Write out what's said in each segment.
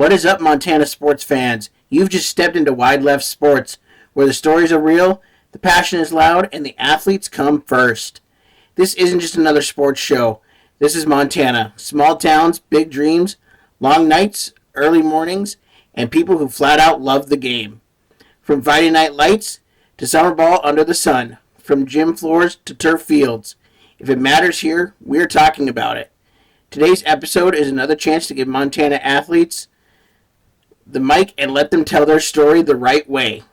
What is up, Montana sports fans? You've just stepped into Wide Left Sports, where the stories are real, the passion is loud, and the athletes come first. This isn't just another sports show. This is Montana. Small towns, big dreams, long nights, early mornings, and people who flat out love the game. From Friday night lights to summer ball under the sun, from gym floors to turf fields. If it matters here, we're talking about it. Today's episode is another chance to give Montana athletes the mic and let them tell their story the right way.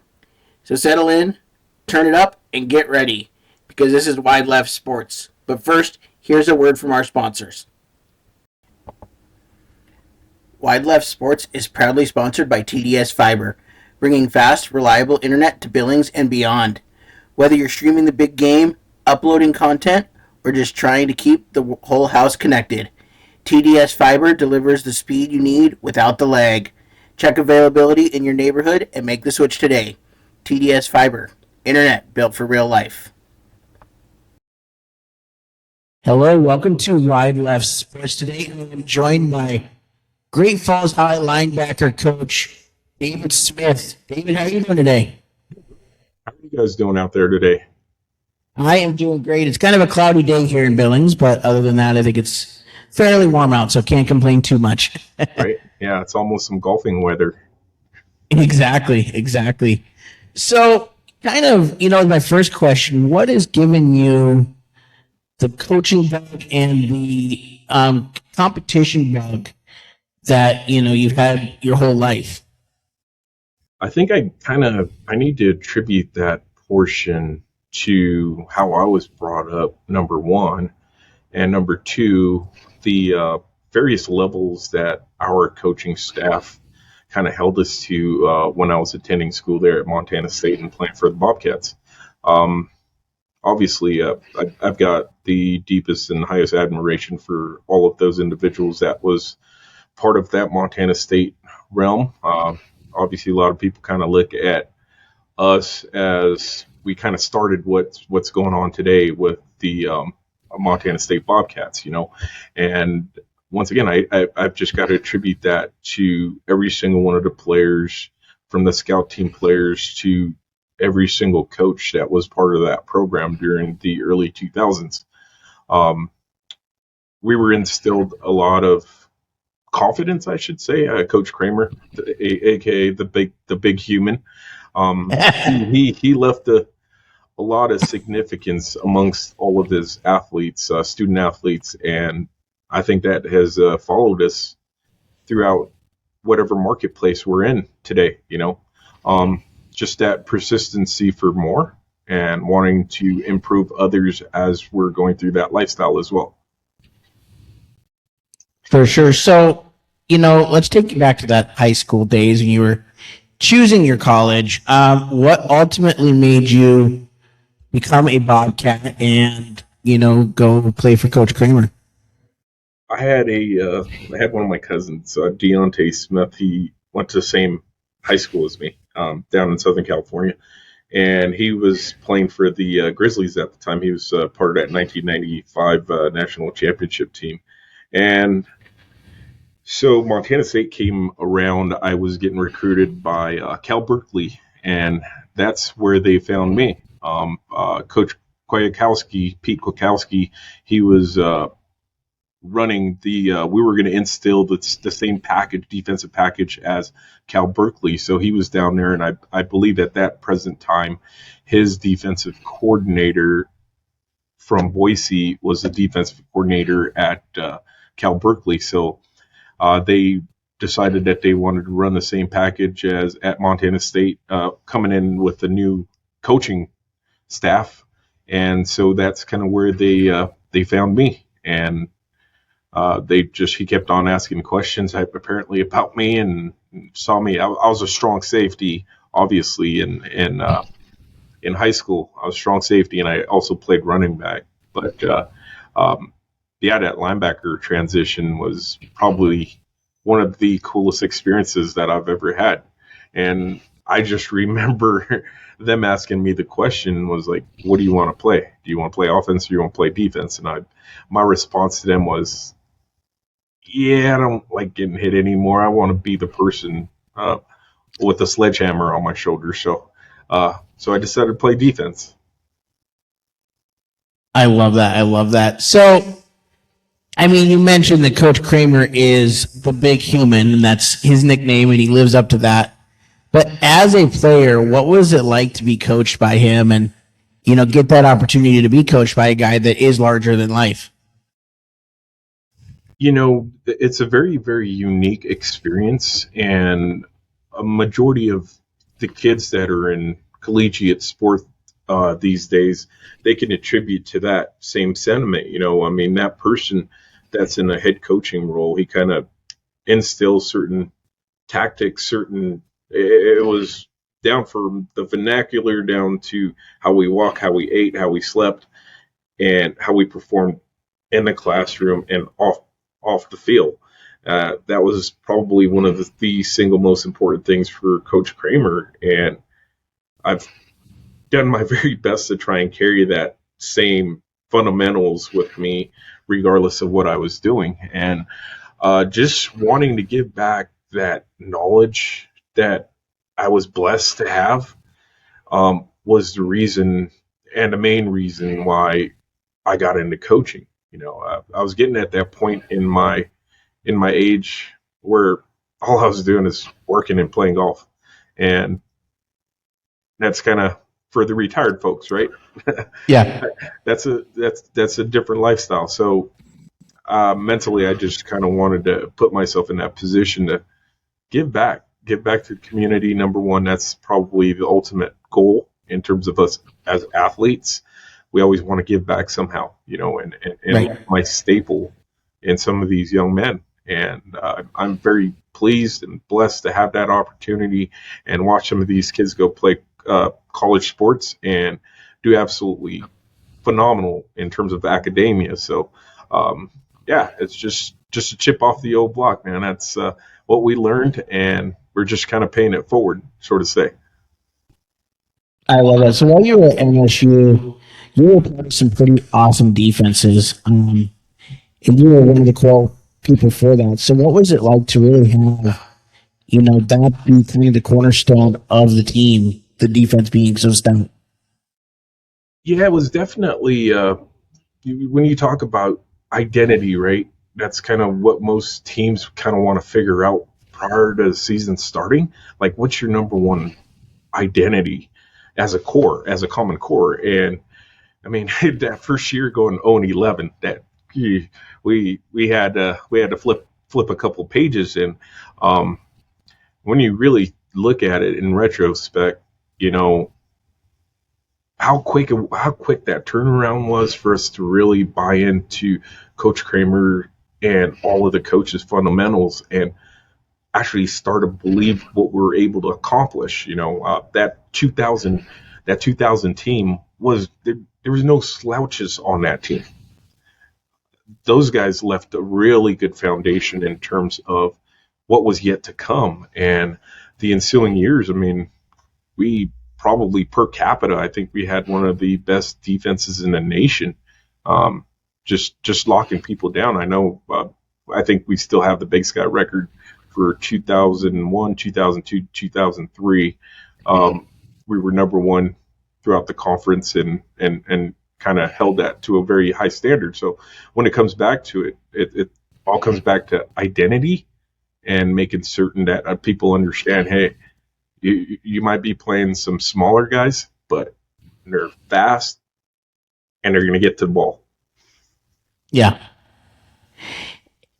So settle in, turn it up, and get ready, because this is Wide Left Sports. But first, here's a word from our sponsors. Wide Left Sports is proudly sponsored by TDS Fiber, bringing fast, reliable internet to Billings and beyond. Whether you're streaming the big game, uploading content, or just trying to keep the whole house connected, TDS Fiber delivers the speed you need without the lag. Check availability in your neighborhood and make the switch today. TDS Fiber, internet built for real life. Hello, welcome to Wide Left Sports. Today I'm joined by Great Falls High linebacker coach David Smith. David, how are you doing today? How are you guys doing out there today? I am doing great. It's kind of a cloudy day here in Billings, but other than that, I think it's fairly warm out, so can't complain too much. Right? Yeah, it's almost some golfing weather. Exactly. So, kind of, my first question, what has given you the coaching bug and the competition bug that, you've had your whole life? I think I need to attribute that portion to how I was brought up, number one, and number two, the various levels that our coaching staff kind of held us to when I was attending school there at Montana State and playing for the Bobcats. Obviously, I've got the deepest and highest admiration for all of those individuals that was part of that Montana State realm. Obviously, a lot of people kind of look at us as we kind of started what's going on today with the Montana State Bobcats, and once again, I've just got to attribute that to every single one of the players, from the scout team players to every single coach that was part of that program during the early 2000s. We were instilled a lot of confidence, I should say. Coach Kramer, aka the big human, he left a lot of significance amongst all of his athletes, student athletes, and I think that has followed us throughout whatever marketplace we're in today. Just that persistency for more and wanting to improve others as we're going through that lifestyle as well. For sure. So, let's take you back to that high school days when you were choosing your college. What ultimately made you become a Bobcat and, go play for Coach Kramer? I had one of my cousins, Deontay Smith. He went to the same high school as me, down in Southern California, and he was playing for the Grizzlies at the time. He was part of that 1995 national championship team, and so Montana State came around. I was getting recruited by Cal Berkeley, and that's where they found me. Coach Pete Kwiatkowski, he was running we were going to instill the same defensive package as Cal Berkeley. So he was down there, and I believe at that present time, his defensive coordinator from Boise was the defensive coordinator at Cal Berkeley. So they decided that they wanted to run the same package as at Montana State, coming in with the new coaching staff. And so that's kind of where they found me. And he kept on asking questions apparently about me, and saw me. I was a strong safety, obviously, in high school. I was strong safety, and I also played running back. But that linebacker transition was probably one of the coolest experiences that I've ever had. And I just remember them asking me the question was like, what do you want to play? Do you want to play offense or do you want to play defense? And my response to them was, Yeah, I don't like getting hit anymore. I want to be the person with a sledgehammer on my shoulder. So I decided to play defense. I love that. I love that. So, I mean, you mentioned that Coach Kramer is the big human, and that's his nickname, and he lives up to that. But as a player, what was it like to be coached by him and, get that opportunity to be coached by a guy that is larger than life? It's a very, very unique experience, and a majority of the kids that are in collegiate sport these days, they can attribute to that same sentiment. I mean, that person that's in a head coaching role, he kind of instills certain tactics, it was down from the vernacular down to how we walk, how we ate, how we slept, and how we performed in the classroom and off the field. That was probably one of the single most important things for Coach Kramer, and I've done my very best to try and carry that same fundamentals with me, regardless of what I was doing, and just wanting to give back that knowledge that I was blessed to have was the reason and the main reason why I got into coaching. I was getting at that point in my age where all I was doing is working and playing golf, and that's kind of for the retired folks, right? Yeah. That's a different lifestyle. So mentally, I just kind of wanted to put myself in that position to give back to the community. Number one, that's probably the ultimate goal in terms of us as athletes. We always want to give back somehow, and Right. my staple in some of these young men. And I'm very pleased and blessed to have that opportunity and watch some of these kids go play college sports and do absolutely phenomenal in terms of academia. So, yeah, it's just a chip off the old block, man. That's what we learned, and we're just kind of paying it forward, sort of say. I love that. So while you were at MSU, you were part of some pretty awesome defenses, and you were one of the core people for that. So what was it like to really have, that be kind of the cornerstone of the team, the defense being so stout? Yeah, it was definitely when you talk about identity, right? That's kind of what most teams kind of want to figure out prior to the season starting. Like, what's your number one identity as a core, as a common core? And I mean, that first year going 0-11, that we had to flip a couple pages, and um, when you really look at it in retrospect, you know how quick that turnaround was for us to really buy into Coach Kramer and all of the coaches' fundamentals and actually start to believe what we were able to accomplish. That 2000 team was there was no slouches on that team. Those guys left a really good foundation in terms of what was yet to come, and the ensuing years. I mean, we probably per capita, I think we had one of the best defenses in the nation. Um, just locking people down. I think we still have the Big Sky record for 2001, 2002, 2003. We were number one throughout the conference, and kind of held that to a very high standard. So when it comes back to it all comes back to identity and making certain that people understand, hey, you might be playing some smaller guys, but they're fast and they're going to get to the ball. Yeah.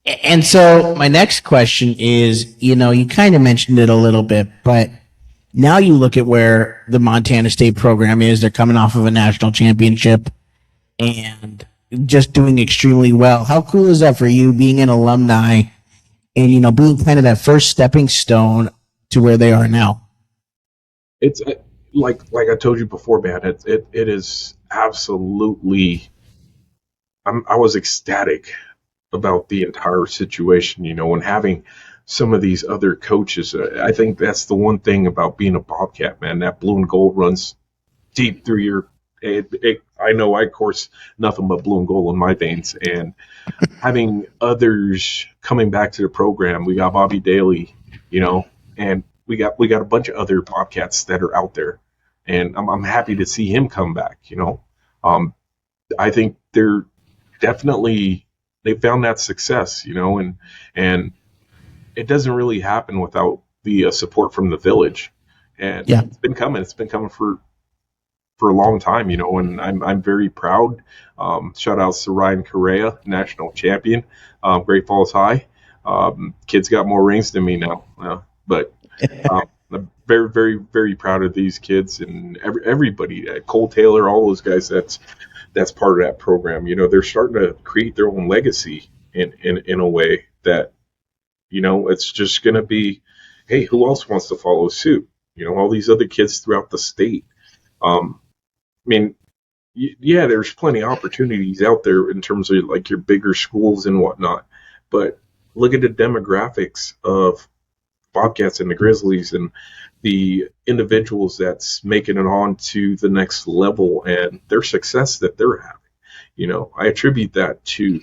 And so my next question is, you kind of mentioned it a little bit, but now you look at where the Montana State program is. They're coming off of a national championship and just doing extremely well. How cool is that for you being an alumni and, being kind of that first stepping stone to where they are now? It's like I told you before, man. It is absolutely. I was ecstatic about the entire situation, and having some of these other coaches. I think that's the one thing about being a Bobcat, man. That blue and gold runs deep through your I know I course nothing but blue and gold in my veins, and having others coming back to the program. We got Bobby Daly, you know, and we got a bunch of other Bobcats that are out there, and I'm happy to see him come back. Um, I think they're definitely they found that success, and it doesn't really happen without the support from the village, and Yeah. it's been coming. It's been coming for a long time, and I'm very proud. Shout outs to Ryan Correa, national champion, Great Falls High. Kid's got more rings than me now, but I'm very, very, very proud of these kids and everybody. Cole Taylor, all those guys. That's part of that program. They're starting to create their own legacy in a way that it's just going to be, hey, who else wants to follow suit? All these other kids throughout the state. I mean, yeah, there's plenty of opportunities out there in terms of like your bigger schools and whatnot, but look at the demographics of Bobcats and the Grizzlies and the individuals that's making it on to the next level and their success that they're having. I attribute that to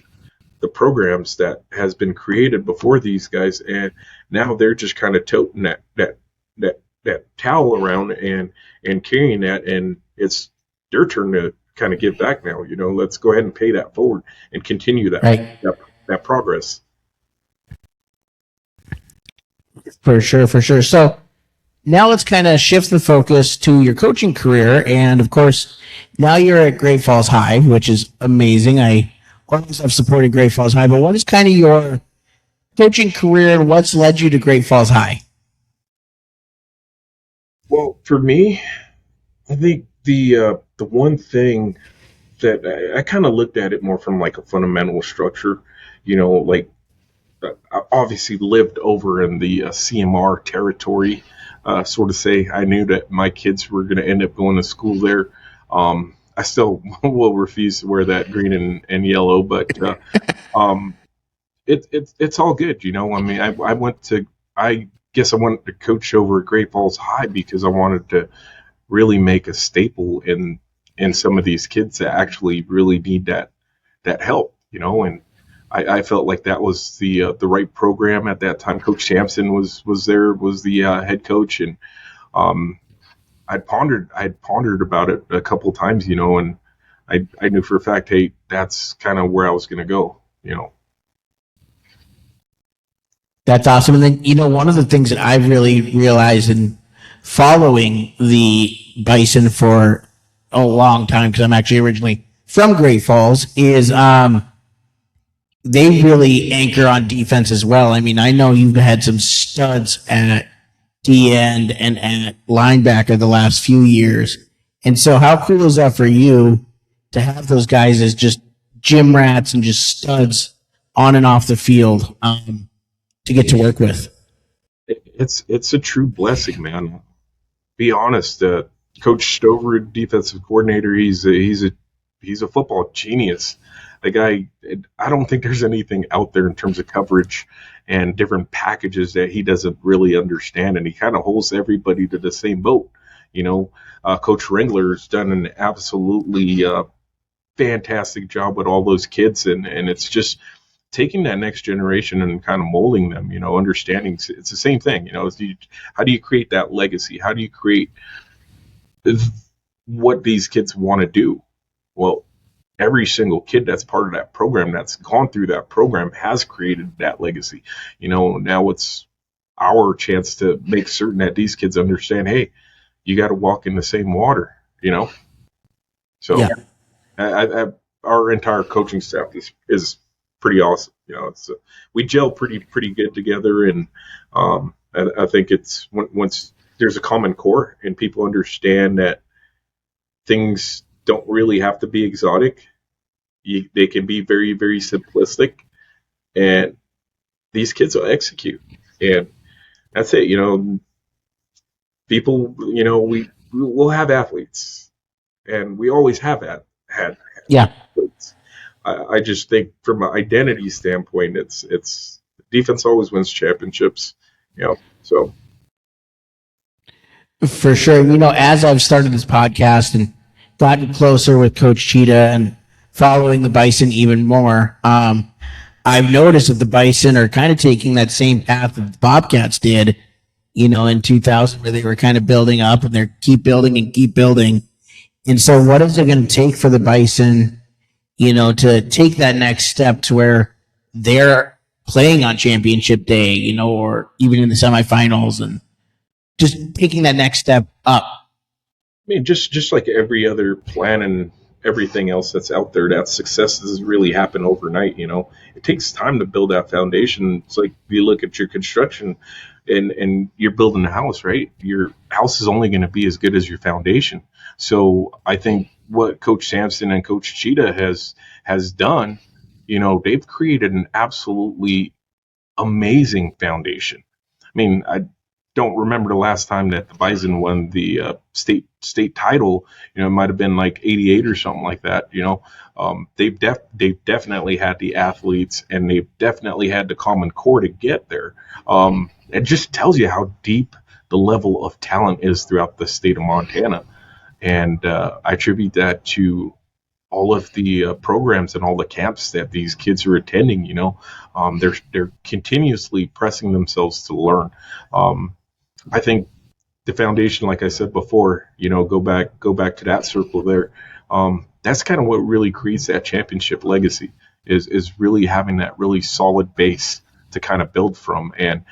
the programs that has been created before these guys, and now they're just kind of toting that towel around and carrying that, and it's their turn to kind of give back now. Let's go ahead and pay that forward and continue Right. that progress. For sure. For sure. So now let's kind of shift the focus to your coaching career. And of course, now you're at Great Falls High, which is amazing. I always have supported Great Falls High, but what is kind of your coaching career and what's led you to Great Falls High? Well, for me, I think the one thing that I kind of looked at it more from like a fundamental structure, like I obviously lived over in the CMR territory, sort of say I knew that my kids were going to end up going to school there. I still will refuse to wear that green and yellow, but um, it's all good. I mean, I guess I wanted to coach over at Great Falls High because I wanted to really make a staple in some of these kids that actually really need that help, and I felt like that was the right program at that time. Coach Sampson was there, was the head coach, and um, I'd pondered about it a couple of times, and I knew for a fact, hey, that's kind of where I was going to go. That's awesome. And then, one of the things that I've really realized in following the Bison for a long time, because I'm actually originally from Great Falls, is they really anchor on defense as well. I mean, I know you've had some studs at D end and at linebacker the last few years. And so, how cool is that for you to have those guys as just gym rats and just studs on and off the field to get to work with? It's a true blessing, man. Be honest, Coach Stover, defensive coordinator, he's a football genius. The guy, I don't think there's anything out there in terms of coverage and different packages that he doesn't really understand, and he kind of holds everybody to the same boat. Coach Ringler's done an absolutely fantastic job with all those kids, and it's just taking that next generation and kind of molding them. Understanding it's the same thing. How do you create that legacy? How do you create what these kids want to do? Well, every single kid that's part of that program, that's gone through that program, has created that legacy. Now it's our chance to make certain that these kids understand, hey, you got to walk in the same water. So Yeah. our entire coaching staff is pretty awesome. We gel pretty good together, and I think it's once there's a common core and people understand that things don't really have to be exotic. They can be very, very simplistic, and these kids will execute. And that's it. People, we'll have athletes, and we always have had Yeah. athletes. I just think from an identity standpoint, it's defense always wins championships. So For sure. As I've started this podcast and gotten closer with Coach Cheetah and following the Bison even more, I've noticed that the Bison are kind of taking that same path that the Bobcats did, in 2000, where they were kind of building up and they're keep building and keep building. And so, what is it going to take for the Bison, to take that next step to where they're playing on championship day, or even in the semifinals and just taking that next step up? I mean, just like every other plan and everything else that's out there, that success doesn't really happen overnight. It takes time to build that foundation. It's like you look at your construction, and you're building a house, right? Your house is only going to be as good as your foundation. So I think what Coach Sampson and Coach Cheetah has done, they've created an absolutely amazing foundation. I mean, I don't remember the last time that the Bison won the state title. It might have been like '88 or something like that. They've definitely had the athletes, and they've definitely had the Common Core to get there. It just tells you how deep the level of talent is throughout the state of Montana, and I attribute that to all of the programs and all the camps that these kids are attending. They're continuously pressing themselves to learn. I think the foundation, like I said before, go back to that circle there. That's kind of what really creates that championship legacy is really having that really solid base to kind of build from. And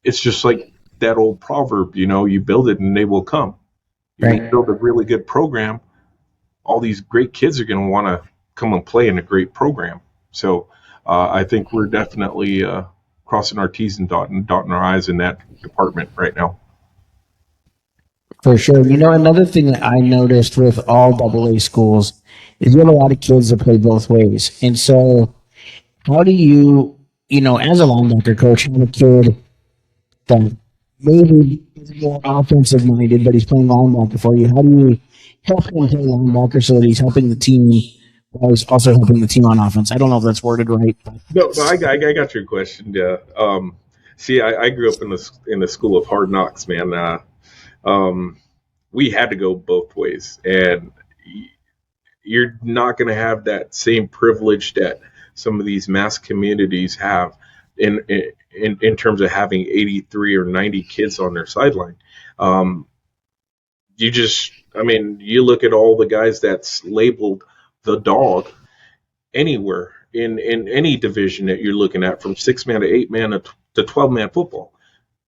it's just like that old proverb, you build it and they will come. When you Right. build a really good program, all these great kids are going to want to come and play in a great program. So I think we're definitely crossing our T's and dotting our I's in that department right now. For sure. Another thing that I noticed with all AA schools is you have a lot of kids that play both ways. And so, how do you, as a linebacker coach, have a kid that maybe is more offensive minded, but he's playing linebacker for you? How do you help him play linebacker so that he's helping the team while he's also helping the team on offense? I don't know if that's worded right. But No, I got your question. Yeah. See, I grew up in the school of hard knocks, man. Um, we had to go both ways, and you're not going to have that same privilege that some of these mass communities have in terms of having 83 or 90 kids on their sideline. Um, I mean, you look at all the guys that's labeled the dog anywhere in any division that you're looking at, from 6 man to 8 man to 12 man football.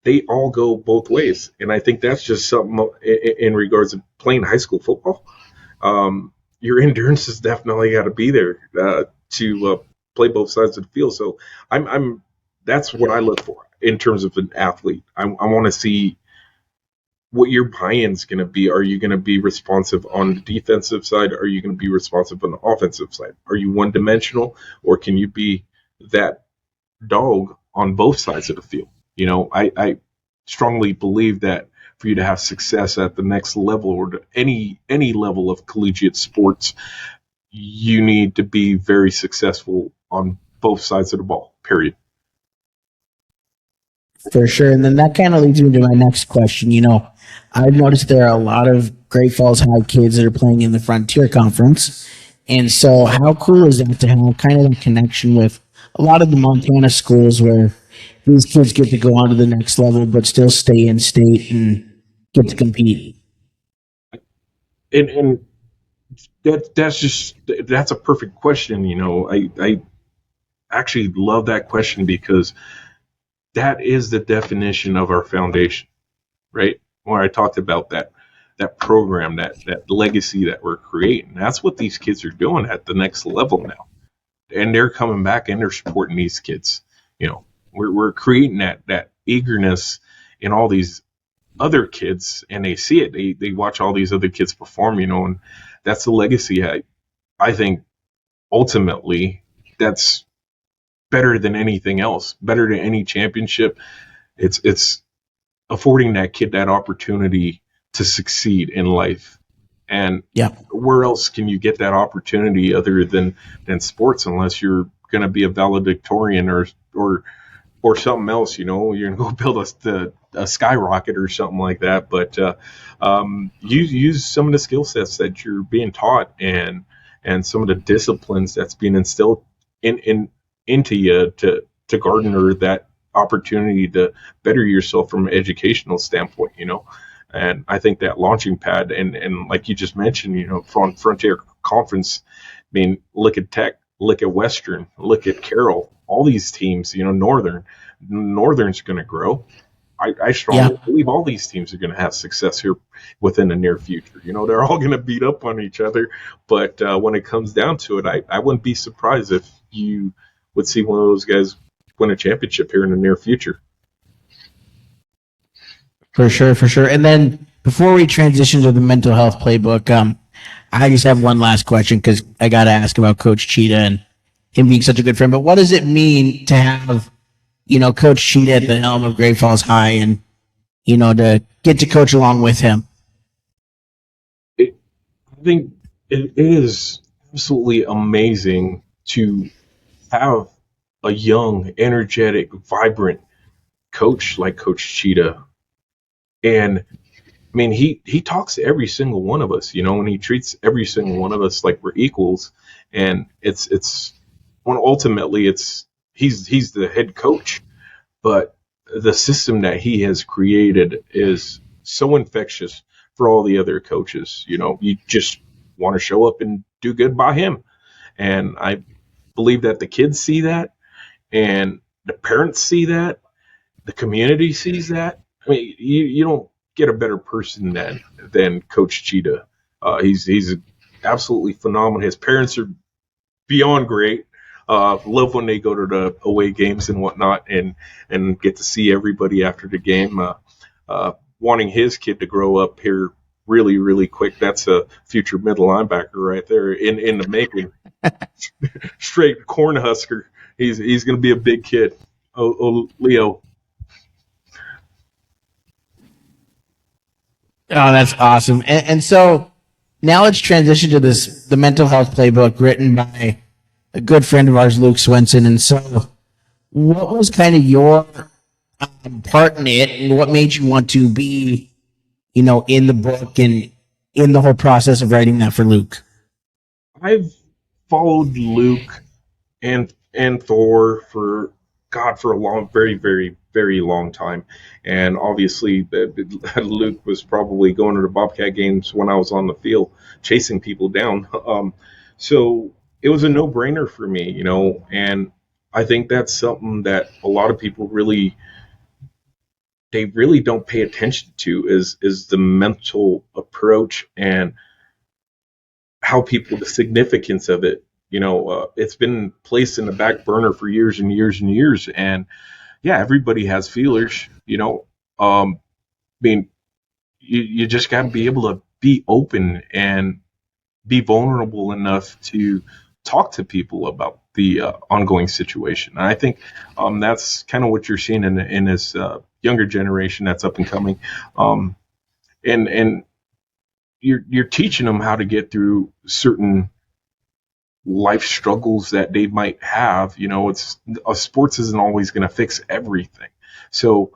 They all go both ways, and I think that's just something in regards to playing high school football. Your endurance has definitely got to be there to play both sides of the field. So I'm that's what I look for in terms of an athlete. I want to see what your buy-in's going to be. Are you going to be responsive on the defensive side? Are you going to be responsive on the offensive side? Are you one-dimensional, or can you be that dog on both sides of the field? I strongly believe that for you to have success at the next level, or to any level of collegiate sports, you need to be very successful on both sides of the ball. Period. for sure. And then that kind of leads me to my next question. I've noticed there are a lot of Great Falls High kids that are playing in the Frontier Conference. And so, how cool is that to have kind of a connection with a lot of the Montana schools where these kids get to go on to the next level, but still stay in state and get to compete? And that's a perfect question. I actually love that question because that is the definition of our foundation, right? Where I talked about that program, that legacy that we're creating. That's what these kids are doing at the next level now, and they're coming back and they're supporting these kids. We're creating that eagerness in all these other kids, and they see it. They watch all these other kids perform, and that's the legacy. I think ultimately that's better than anything else, better than any championship. It's affording that kid that opportunity to succeed in life. And Yeah. where else can you get that opportunity other than sports, unless you're going to be a valedictorian or or something else. You're gonna go build a skyrocket or something like that. But use some of the skill sets that you're being taught, and some of the disciplines that's being instilled in into you to garner that opportunity to better yourself from an educational standpoint. And I think that launching pad, and like you just mentioned, from Frontier Conference, I mean, look at Tech, look at Western, look at Carroll, all these teams, Northern's going to grow. I Yeah. strongly believe all these teams are going to have success here within the near future. They're all going to beat up on each other, but when it comes down to it, I wouldn't be surprised if you would see one of those guys win a championship here in the near future. For sure, for sure. And then before we transition to the mental health playbook, I just have one last question because I got to ask about Coach Cheetah and him being such a good friend. But what does it mean to have, Coach Cheetah at the helm of Great Falls High and, to get to coach along with him? I think it is absolutely amazing to have a young, energetic, vibrant coach like Coach Cheetah. And I mean, he talks to every single one of us, and he treats every single one of us like we're equals. And it's when ultimately he's the head coach, but the system that he has created is so infectious for all the other coaches. You just want to show up and do good by him. And I believe that the kids see that, and the parents see that, the community sees that. I mean, you don't get a better person than Coach Cheetah. He's absolutely phenomenal. His parents are beyond great. Love when they go to the away games and whatnot, and get to see everybody after the game. Wanting his kid to grow up here really, really quick. That's a future middle linebacker right there in the making. Straight cornhusker. He's going to be a big kid. Leo. Oh, that's awesome. And so now let's transition to the mental health playbook written by a good friend of ours, Luke Swenson. And so, what was kind of your part in it, and what made you want to be, in the book and in the whole process of writing that for Luke? I've followed Luke and Thor for a long, very, very, very long time. And obviously, Luke was probably going to the Bobcat games when I was on the field, chasing people down. So it was a no brainer for me, and I think that's something that a lot of people they really don't pay attention to is the mental approach and how people the significance of it. It's been placed in the back burner for years and years and years, and yeah, everybody has feelers. I mean, you just got to be able to be open and be vulnerable enough to talk to people about the ongoing situation. And I think that's kind of what you're seeing in this younger generation that's up and coming, and you're teaching them how to get through certain life struggles that they might have. It's sports isn't always going to fix everything. So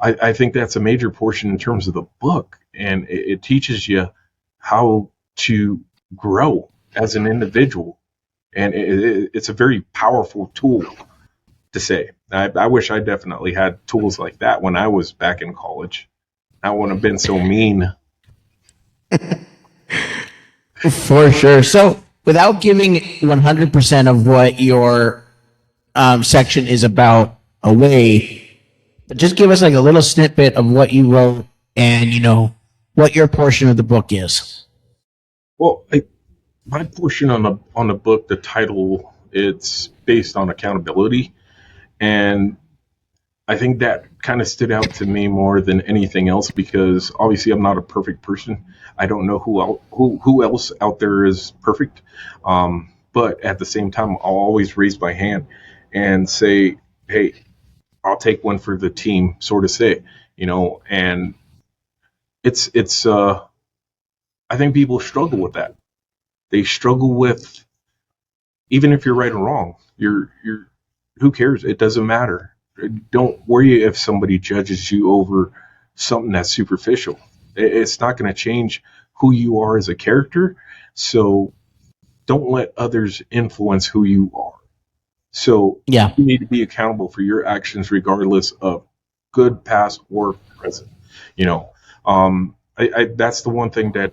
I think that's a major portion in terms of the book, and it teaches you how to grow as an individual, and it's a very powerful tool to say. I wish I definitely had tools like that when I was back in college. I wouldn't have been so mean. For sure. So, without giving 100% of what your section is about away, but just give us like a little snippet of what you wrote and, what your portion of the book is. Well, my portion on the book, the title, it's based on accountability, and I think that kind of stood out to me more than anything else because obviously I'm not a perfect person. I don't know who else out there is perfect, but at the same time, I'll always raise my hand and say, "Hey, I'll take one for the team," sort of say, And it's I think people struggle with that. They struggle with even if you're right or wrong, you're who cares? It doesn't matter. don't worry if somebody judges you over something that's superficial. It's not going to change who you are as a character. So don't let others influence who you are. So Yeah. you need to be accountable for your actions, regardless of good, past, or present. You know, that's the one thing that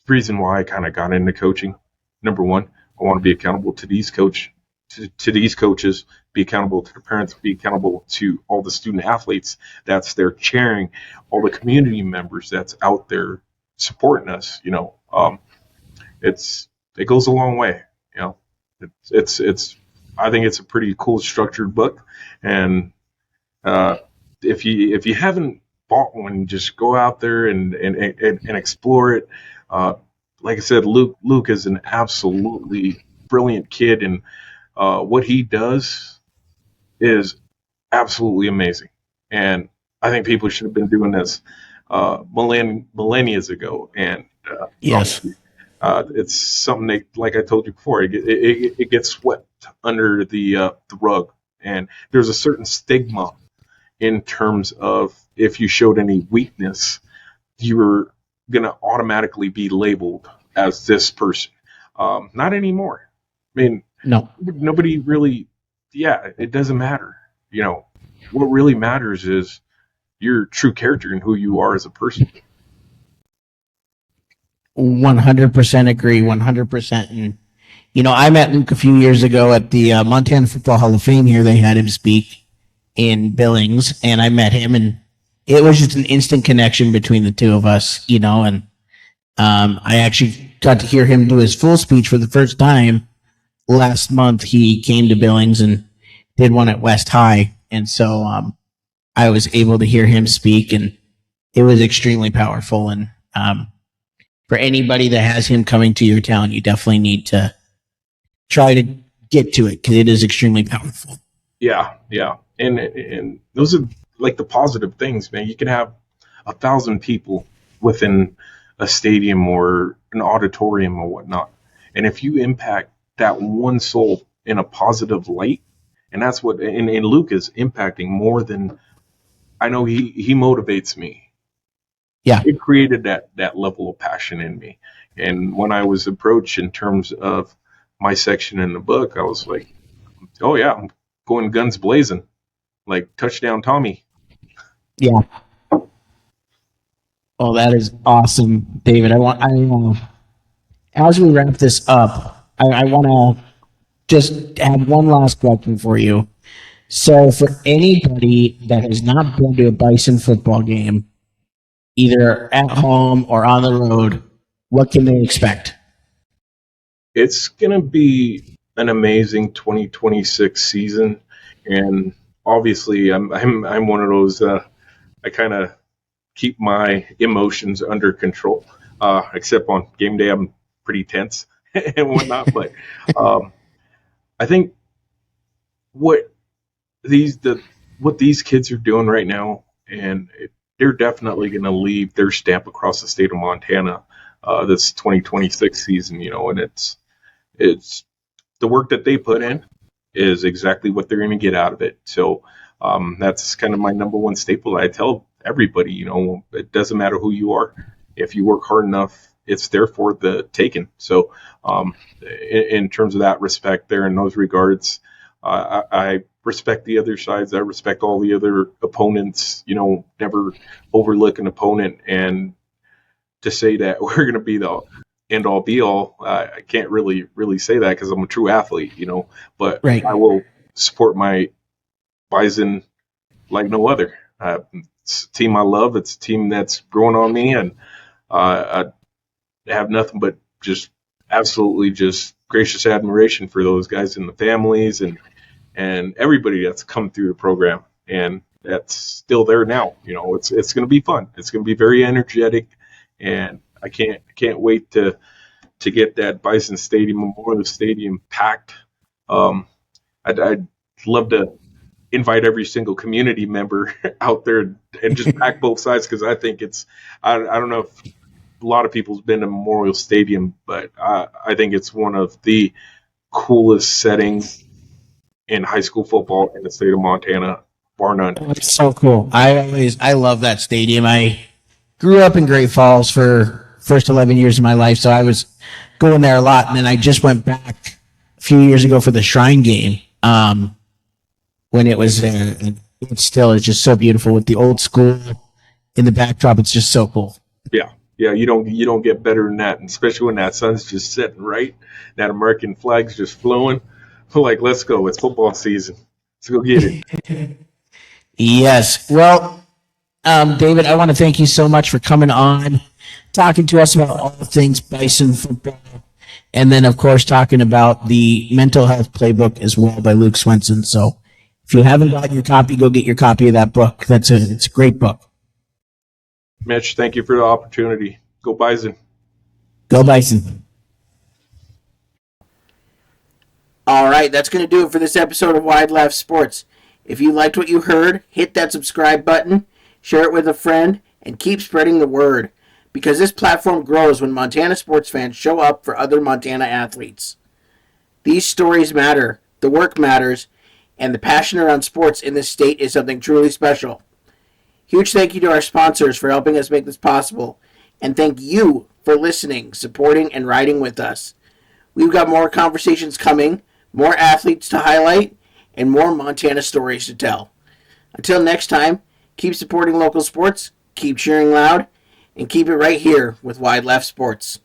reason why I kind of got into coaching. Number one, I want to be accountable to these coaches, be accountable to the parents, be accountable to all the student athletes that's there cheering, all the community members that's out there supporting us. It goes a long way. You know, it's I think it's a pretty cool structured book, and uh, if you haven't bought one, just go out there and explore it. Uh, like I said, Luke is an absolutely brilliant kid, and what he does is absolutely amazing. And I think people should have been doing this millennia ago. And Yes. honestly, it's something that, like I told you before, it gets swept under the rug. And there's a certain stigma in terms of if you showed any weakness, you were going to automatically be labeled as this person. Not anymore. I mean, No. nobody really, yeah, it doesn't matter. What really matters is your true character and who you are as a person. 100% agree. 100%. And I met Luke a few years ago at the Montana Football Hall of Fame. Here they had him speak in Billings, and I met him, and it was just an instant connection between the two of us. And I actually got to hear him do his full speech for the first time last month. He came to Billings and did one at West High, and so I was able to hear him speak, and it was extremely powerful. And for anybody that has him coming to your town, you definitely need to try to get to it because it is extremely powerful. Yeah, yeah, and those are like the positive things, man. You can have 1,000 people within a stadium or an auditorium or whatnot, and if you impact that one soul in a positive light, and that's what and Luke is impacting more than I know. He motivates me. Yeah. It created that level of passion in me, and when I was approached in terms of my section in the book, I was like, oh yeah, I'm going guns blazing, like touchdown Tommy. Yeah. Oh, that is awesome, David. As we wrap this up, I want to just have one last question for you. So, for anybody that has not been to a Bison football game, either at home or on the road, what can they expect? It's gonna be an amazing 2026 season, and obviously, I'm one of those. I kind of keep my emotions under control, except on game day, I'm pretty tense and whatnot. But um, I think what these the what these kids are doing right now, and they're definitely going to leave their stamp across the state of Montana this 2026 season. And it's the work that they put in is exactly what they're going to get out of it. So that's kind of my number one staple. I tell everybody, it doesn't matter who you are. If you work hard enough, it's there for the taking. So in terms of that respect, there in those regards, I respect the other sides. I respect all the other opponents. Never overlook an opponent, and to say that we're going to be the end all be all, I can't really say that because I'm a true athlete, but Right. I will support my Bison like no other. It's a team I love. It's a team that's growing on me, and I have nothing but just absolutely just gracious admiration for those guys and the families and everybody that's come through the program and that's still there now. It's going to be fun. It's going to be very energetic, and I can't wait to get that Bison Stadium, Memorial Stadium packed. Um, I'd love to invite every single community member out there and just pack both sides because I think I don't know if a lot of people's been to Memorial Stadium, but I think it's one of the coolest settings in high school football in the state of Montana. bar none. It's so cool. I love that stadium. I grew up in Great Falls for first 11 years of my life, so I was going there a lot. And then I just went back a few years ago for the Shrine game when it was there. And it still is just so beautiful with the old school in the backdrop. It's just so cool. Yeah, yeah, you don't get better than that, and especially when that sun's just setting right, that American flag's just flowing. Like, let's go! It's football season. Let's go get it. Yes. Well, David, I want to thank you so much for coming on, talking to us about all things Bison football, and then, of course, talking about the mental health playbook as well by Luke Swenson. So if you haven't gotten your copy, go get your copy of that book. It's a great book. Mitch, thank you for the opportunity. Go Bison. Go Bison. All right, that's going to do it for this episode of Wide Left Sports. If you liked what you heard, hit that subscribe button, share it with a friend, and keep spreading the word, because this platform grows when Montana sports fans show up for other Montana athletes. These stories matter, the work matters, and the passion around sports in this state is something truly special. Huge thank you to our sponsors for helping us make this possible, and thank you for listening, supporting, and riding with us. We've got more conversations coming, more athletes to highlight, and more Montana stories to tell. Until next time, keep supporting local sports, keep cheering loud, and keep it right here with Wide Left Sports.